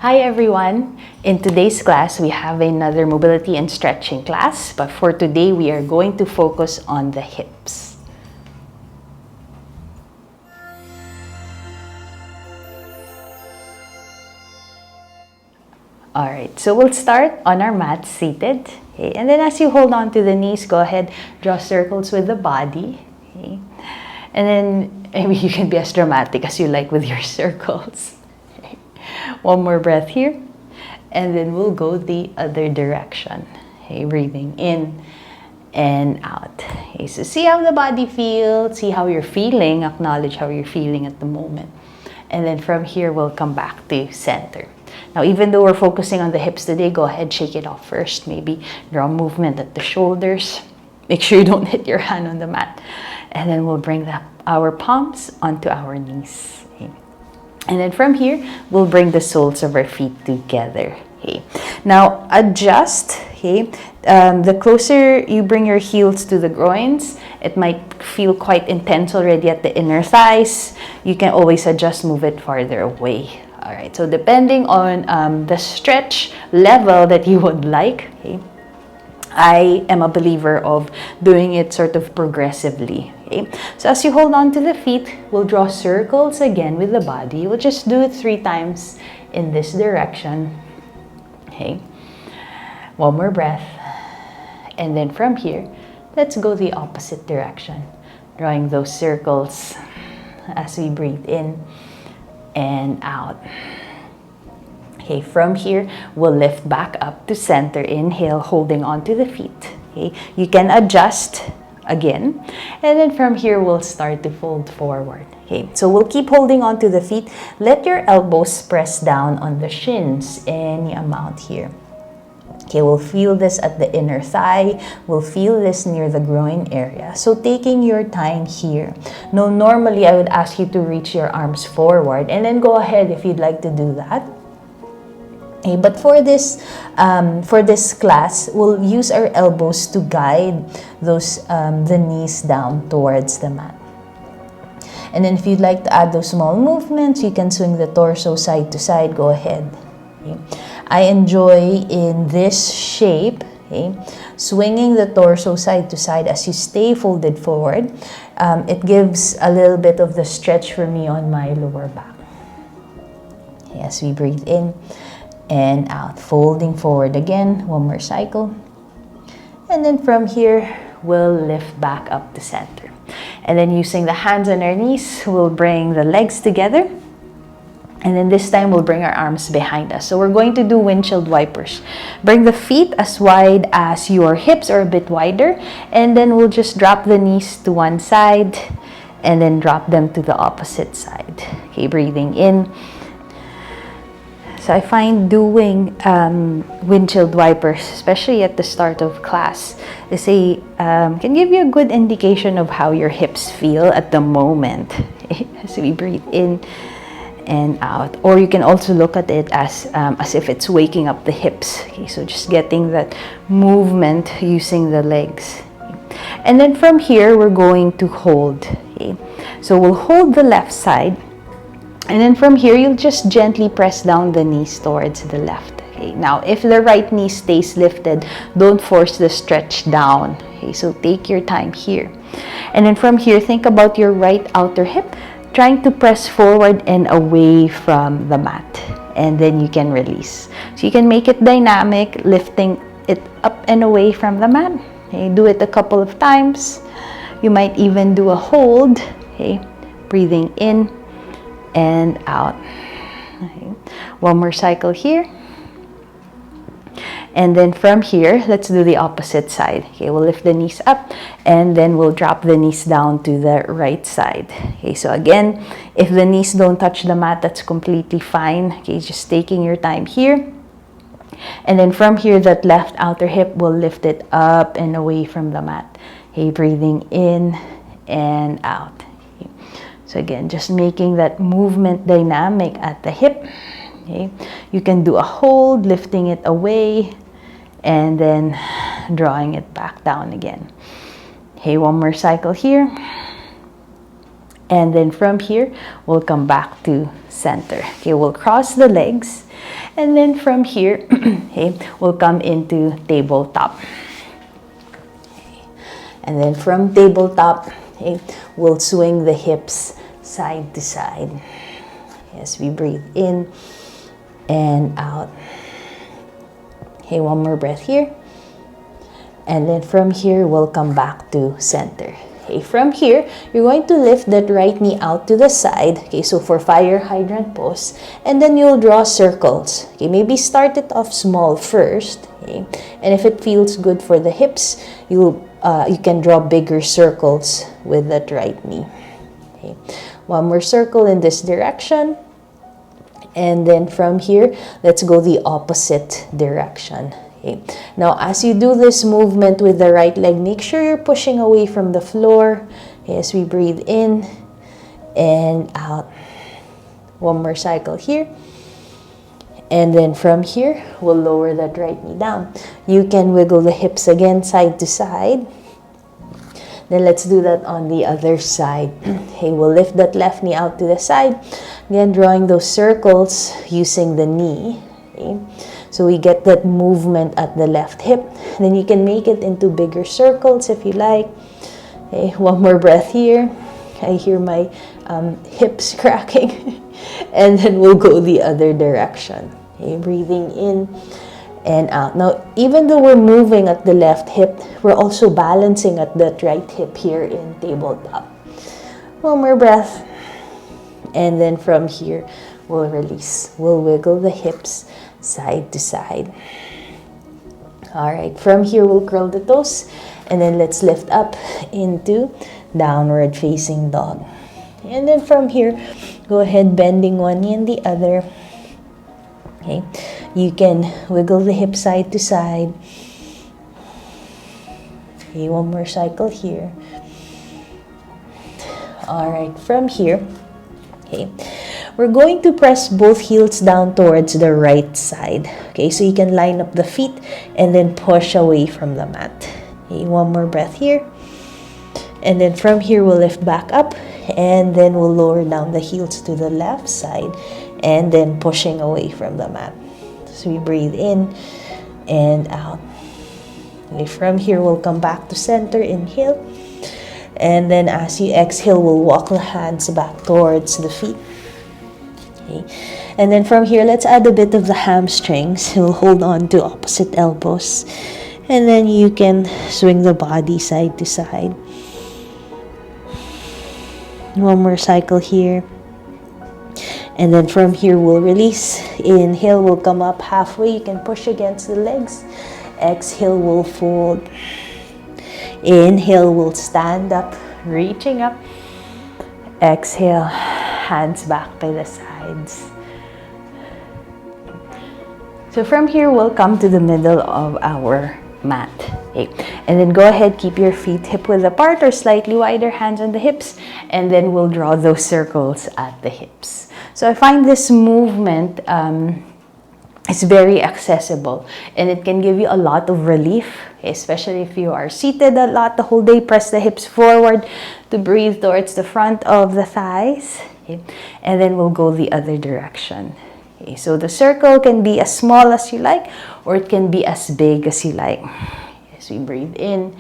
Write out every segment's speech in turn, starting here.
Hi everyone! In today's class, we have another mobility and stretching class, but for today, we are going to focus on the hips. Alright, so we'll start on our mat seated. Okay? And then as you hold on to the knees, go ahead, draw circles with the body. Okay? And then maybe you can be as dramatic as you like with your circles. One more breath here, and then we'll go the other direction. Okay, breathing in and out. Okay, so see how the body feels, see how you're feeling, acknowledge how you're feeling at the moment. And then from here, we'll come back to center. Now, even though we're focusing on the hips today, go ahead, shake it off first. Maybe draw movement at the shoulders. Make sure you don't hit your hand on the mat. And then we'll bring our palms onto our knees. Okay. And then from here, we'll bring the soles of our feet together. Okay. Now, adjust. Okay. The closer you bring your heels to the groins, it might feel quite intense already at the inner thighs. You can always adjust, move it farther away. All right. So depending on the stretch level that you would like, okay, I am a believer of doing it sort of progressively. Okay? So as you hold on to the feet, we'll draw circles again with the body. We'll just do it 3 times in this direction. Okay. One more breath. And then from here, let's go the opposite direction. Drawing those circles as we breathe in and out. Okay, from here, we'll lift back up to center. Inhale, holding on to the feet. Okay, you can adjust again. And then from here, we'll start to fold forward. Okay, so we'll keep holding on to the feet. Let your elbows press down on the shins, any amount here. Okay, we'll feel this at the inner thigh. We'll feel this near the groin area. So taking your time here. Now, normally, I would ask you to reach your arms forward. And then go ahead if you'd like to do that. Okay, but for this class, we'll use our elbows to guide the knees down towards the mat. And then if you'd like to add those small movements, you can swing the torso side to side. Go ahead. Okay. I enjoy in this shape, okay, swinging the torso side to side as you stay folded forward. It gives a little bit of the stretch for me on my lower back. Okay, as we breathe in and out, folding forward again, one more cycle. And then from here, we'll lift back up to center. And then using the hands on our knees, we'll bring the legs together. And then this time, we'll bring our arms behind us. So we're going to do windshield wipers. Bring the feet as wide as your hips or a bit wider. And then we'll just drop the knees to one side and then drop them to the opposite side. Okay, breathing in. So I find doing windshield wipers, especially at the start of class, can give you a good indication of how your hips feel at the moment. As we breathe in and out. Or you can also look at it as if it's waking up the hips. Okay, so just getting that movement using the legs. And then from here, we're going to hold. Okay? So we'll hold the left side. And then from here, you'll just gently press down the knees towards the left. Okay. Now, if the right knee stays lifted, don't force the stretch down. Okay. So take your time here. And then from here, think about your right outer hip, trying to press forward and away from the mat. And then you can release. So you can make it dynamic, lifting it up and away from the mat. Okay. Do it a couple of times. You might even do a hold. Okay. Breathing in and out. Okay. One more cycle here. And then from here, let's do the opposite side. Okay, we'll lift the knees up and then we'll drop the knees down to the right side. Okay, so again, if the knees don't touch the mat, that's completely fine. Okay, just taking your time here. And then from here, that left outer hip, will lift it up and away from the mat. Okay, breathing in and out. So again, just making that movement dynamic at the hip. Okay. You can do a hold, lifting it away, and then drawing it back down again. Okay, one more cycle here. And then from here, we'll come back to center. Okay, we'll cross the legs And then from here, okay, we'll come into tabletop. And then from tabletop, okay, we'll swing the hips side to side. As we breathe in and out. Okay, one more breath here. And then from here, we'll come back to center. Okay, from here, you're going to lift that right knee out to the side. Okay, so for fire hydrant pose. And then you'll draw circles. Okay, maybe start it off small first. Okay, and if it feels good for the hips, you can draw bigger circles with that right knee. Okay, one more circle in this direction. And then from here, let's go the opposite direction. Okay. Now, as you do this movement with the right leg, make sure you're pushing away from the floor. Okay, as we breathe in and out. One more cycle here. And then from here, we'll lower that right knee down. You can wiggle the hips again, side to side. Then let's do that on the other side. Okay, we'll lift that left knee out to the side. Again, drawing those circles using the knee. Okay. So we get that movement at the left hip. Then you can make it into bigger circles if you like. Okay, one more breath here. I hear my hips cracking. And then we'll go the other direction. Okay, breathing in and out. Now, even though we're moving at the left hip, we're also balancing at that right hip here in tabletop. One more breath. And then from here, we'll release. We'll wiggle the hips side to side. All right, from here, we'll curl the toes. And then let's lift up into downward facing dog. And then from here, go ahead, bending one knee and the other. Okay, you can wiggle the hip side to side. Okay, one more cycle here. All right, from here, okay, we're going to press both heels down towards the right side. Okay, so you can line up the feet and then push away from the mat. Okay, one more breath here. And then from here, we'll lift back up and then we'll lower down the heels to the left side and then pushing away from the mat. So we breathe in and out. Okay, from here, we'll come back to center, inhale. And then as you exhale, we'll walk the hands back towards the feet. Okay. And then from here, let's add a bit of the hamstrings. We'll hold on to opposite elbows. And then you can swing the body side to side. One more cycle here. And then from here, we'll release. Inhale, we'll come up halfway. You can push against the legs. Exhale, we'll fold. Inhale, we'll stand up, reaching up. Exhale, hands back by the sides. So from here, we'll come to the middle of our mat. Okay. And then go ahead, keep your feet hip width apart or slightly wider, hands on the hips, and then we'll draw those circles at the hips. So I find this movement is very accessible and it can give you a lot of relief, especially if you are seated a lot the whole day. Press the hips forward to breathe towards the front of the thighs. Okay. And then we'll go the other direction. Okay. So the circle can be as small as you like or it can be as big as you like. As we breathe in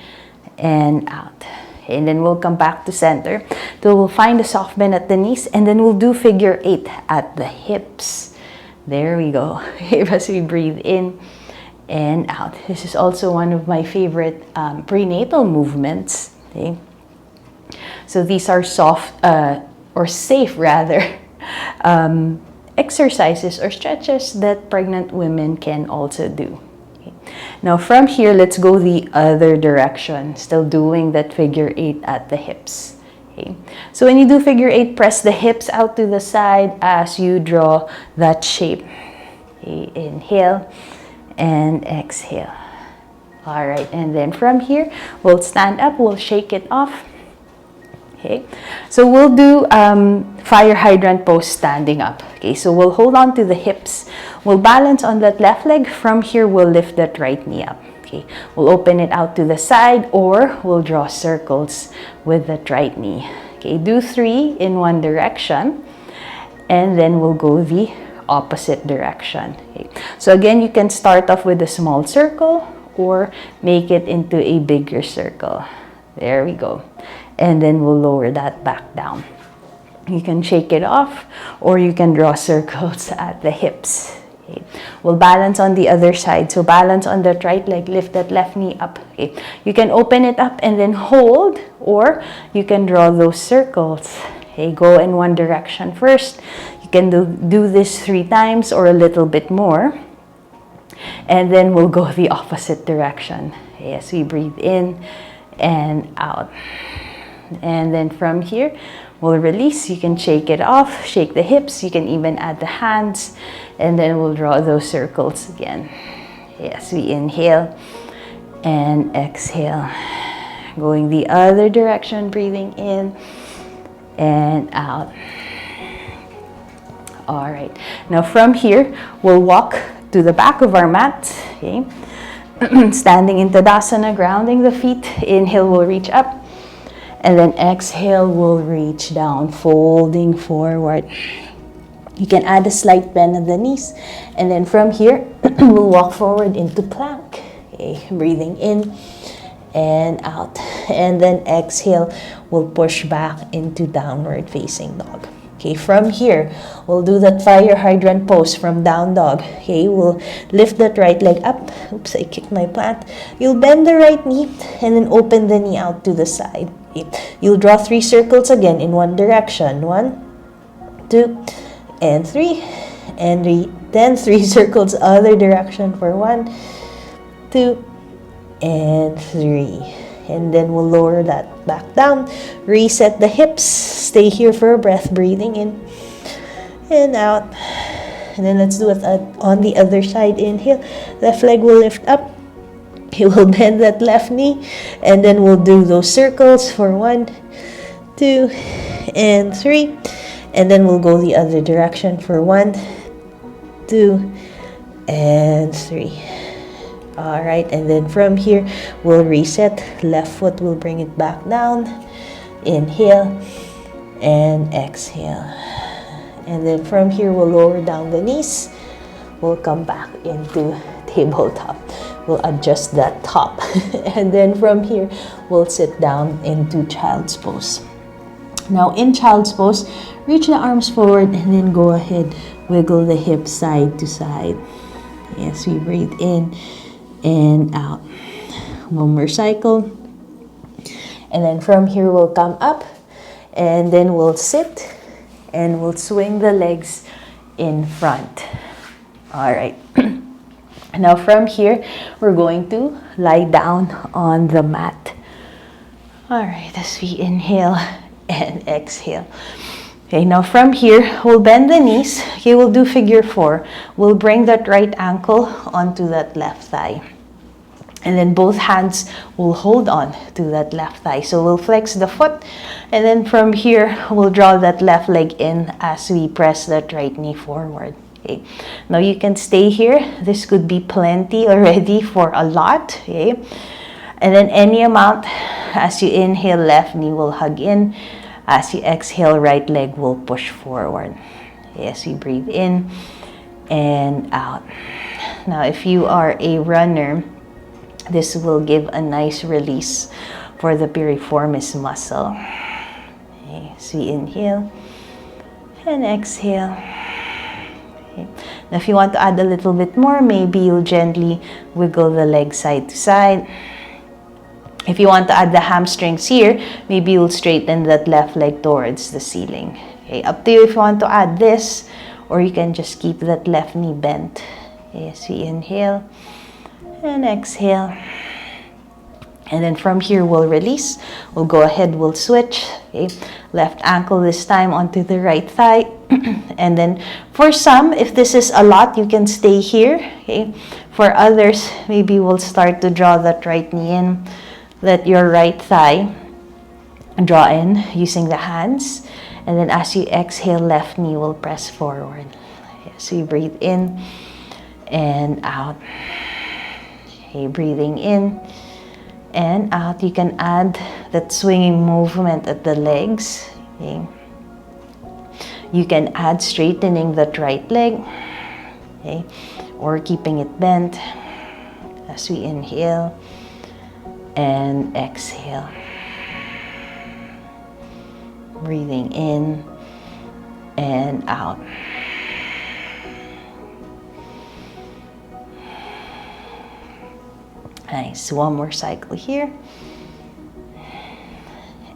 and out. And then we'll come back to center. So we'll find a soft bend at the knees and then we'll do figure 8 at the hips. There we go. As we breathe in and out. This is also one of my favorite prenatal movements. Okay? So these are soft or safe rather exercises or stretches that pregnant women can also do. Now from here, let's go the other direction, still doing that figure 8 at the hips. Okay. So when you do figure 8, press the hips out to the side as you draw that shape. Okay. Inhale and exhale. All right, and then from here, we'll stand up, we'll shake it off. Okay, so we'll do fire hydrant pose standing up. Okay, so we'll hold on to the hips. We'll balance on that left leg. From here, we'll lift that right knee up. Okay, we'll open it out to the side or we'll draw circles with that right knee. Okay, do 3 in one direction and then we'll go the opposite direction. Okay. So again, you can start off with a small circle or make it into a bigger circle. There we go. And then we'll lower that back down. You can shake it off, or you can draw circles at the hips. Okay. We'll balance on the other side. So balance on that right leg, lift that left knee up. Okay. You can open it up and then hold, or you can draw those circles. Okay. Go in one direction first. You can do this 3 times or a little bit more. And then we'll go the opposite direction. Okay. As we breathe in and out. And then from here, we'll release. You can shake it off, shake the hips. You can even add the hands. And then we'll draw those circles again. Yes, we inhale and exhale. Going the other direction, breathing in and out. All right. Now from here, we'll walk to the back of our mat. Okay. Standing in Tadasana, grounding the feet. Inhale, we'll reach up. And then exhale, we'll reach down, folding forward. You can add a slight bend of the knees. And then from here, we'll walk forward into plank. Okay, breathing in and out. And then exhale, we'll push back into downward facing dog. Okay, from here, we'll do that fire hydrant pose from down dog. Okay, we'll lift that right leg up. Oops, I kicked my plant. You'll bend the right knee and then open the knee out to the side. Okay. You'll draw 3 circles again in one direction. 1, 2, and 3. And then 3 circles other direction for 1, 2, and 3. And then we'll lower that back down. Reset the hips. Stay here for a breath. Breathing in and out. And then let's do it on the other side. Inhale. Left leg will lift up. You will bend that left knee. And then we'll do those circles for 1, 2, and 3. And then we'll go the other direction for 1, 2, and 3. All right, and then from here, we'll reset. Left foot, will bring it back down. Inhale and exhale. And then from here, we'll lower down the knees. We'll come back into tabletop. We'll adjust that top. And then from here, we'll sit down into child's pose. Now in child's pose, reach the arms forward and then go ahead, wiggle the hips side to side. Yes, we breathe in and out. One more cycle. And then from here, we'll come up and then we'll sit and we'll swing the legs in front. All right. Now from here, we're going to lie down on the mat. All right, as we inhale and exhale. Okay, now from here, we'll bend the knees. Okay, we'll do figure 4. We'll bring that right ankle onto that left thigh. And then both hands will hold on to that left thigh. So we'll flex the foot. And then from here, we'll draw that left leg in as we press that right knee forward. Okay. Now you can stay here. This could be plenty already for a lot. Okay. And then any amount, as you inhale, left knee will hug in. As you exhale, right leg will push forward. Okay, as you breathe in and out. Now if you are a runner, this will give a nice release for the piriformis muscle. Okay, so we inhale and exhale. Okay. Now if you want to add a little bit more, maybe you'll gently wiggle the leg side to side. If you want to add the hamstrings here, maybe you'll straighten that left leg towards the ceiling. Okay, up to you if you want to add this, or you can just keep that left knee bent. Okay, so we inhale and exhale. And then from here, we'll release. We'll go ahead, we'll switch. Okay, left ankle this time onto the right thigh. And then for some, if this is a lot, you can stay here. Okay, for others, maybe we'll start to draw that right knee in. Let your right thigh draw in using the hands. And then as you exhale, left knee will press forward. Okay, so you breathe in and out. Okay, breathing in and out. You can add that swinging movement at the legs. Okay. You can add straightening that right leg, okay, or keeping it bent as we inhale and exhale. Breathing in and out. Nice. One more cycle here.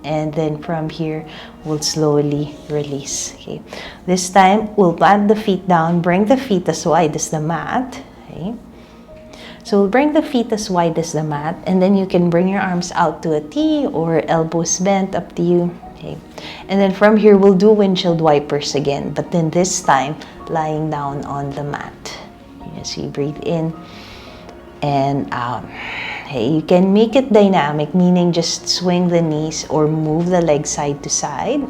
And then from here, we'll slowly release. Okay. This time, we'll plant the feet down, bring the feet as wide as the mat. Okay. So we'll bring the feet as wide as the mat, and then you can bring your arms out to a T or elbows bent, up to you. Okay. And then from here, we'll do windshield wipers again, but then this time, lying down on the mat. As you breathe in and out. Okay, you can make it dynamic, meaning just swing the knees or move the legs side to side.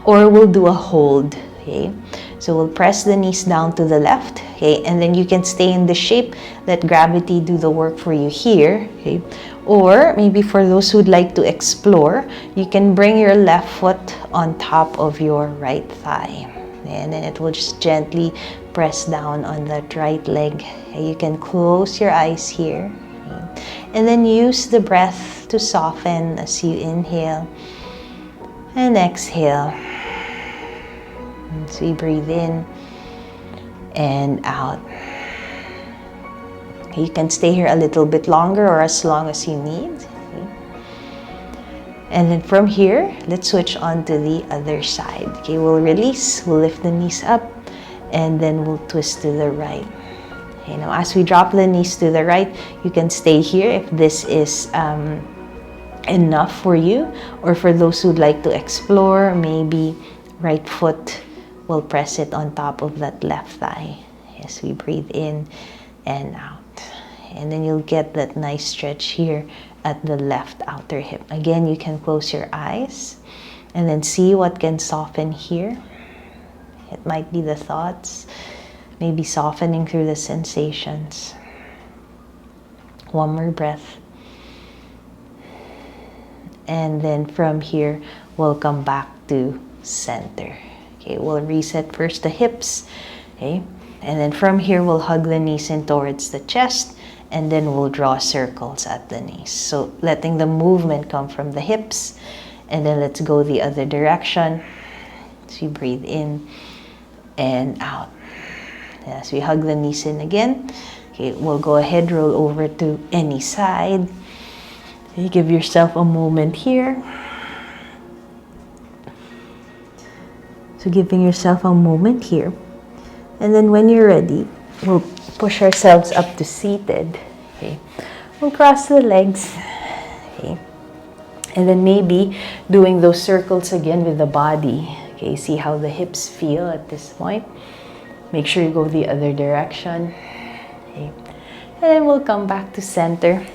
Or we'll do a hold. Okay, so we'll press the knees down to the left. Okay, and then you can stay in the shape. Let gravity do the work for you here. Okay, or maybe for those who'd like to explore, you can bring your left foot on top of your right thigh. And then it will just gently press down on that right leg. Okay, you can close your eyes here. Okay, and then use the breath to soften as you inhale and exhale. So you breathe in and out. You can stay here a little bit longer or as long as you need. Okay. And then from here, let's switch on to the other side. Okay, we'll release, we'll lift the knees up, and then we'll twist to the right. Okay, now as we drop the knees to the right, you can stay here if this is enough for you, or for those who'd like to explore, maybe right foot will press it on top of that left thigh as we breathe in and out. And then you'll get that nice stretch here at the left outer hip. Again, you can close your eyes and then see what can soften here. It might be the thoughts, maybe softening through the sensations. One more breath. And then from here, we'll come back to center. Okay, we'll reset first the hips. Okay, and then from here, we'll hug the knees in towards the chest, and then we'll draw circles at the knees. So letting the movement come from the hips, and then let's go the other direction. So you breathe in and out. As we hug the knees in again, okay, we'll go ahead, roll over to any side. You give yourself a moment here. So giving yourself a moment here. And then when you're ready, we'll push ourselves up to seated. Okay. We'll cross the legs. Okay. And then maybe doing those circles again with the body. Okay, see how the hips feel at this point. Make sure you go the other direction. Okay. And then we'll come back to center.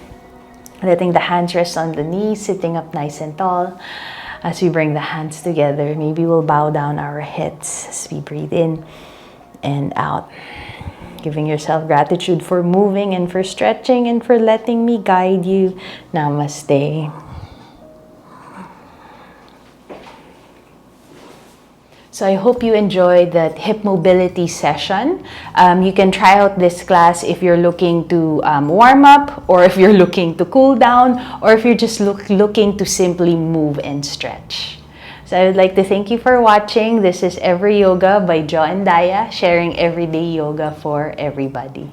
Letting the hands rest on the knees, sitting up nice and tall. As we bring the hands together, maybe we'll bow down our heads as we breathe in and out. Giving yourself gratitude for moving and for stretching and for letting me guide you. Namaste. So I hope you enjoyed that hip mobility session. You can try out this class if you're looking to warm up, or if you're looking to cool down, or if you're just looking to simply move and stretch. So I would like to thank you for watching. This is Every Yoga by Jo and Daya, sharing everyday yoga for everybody.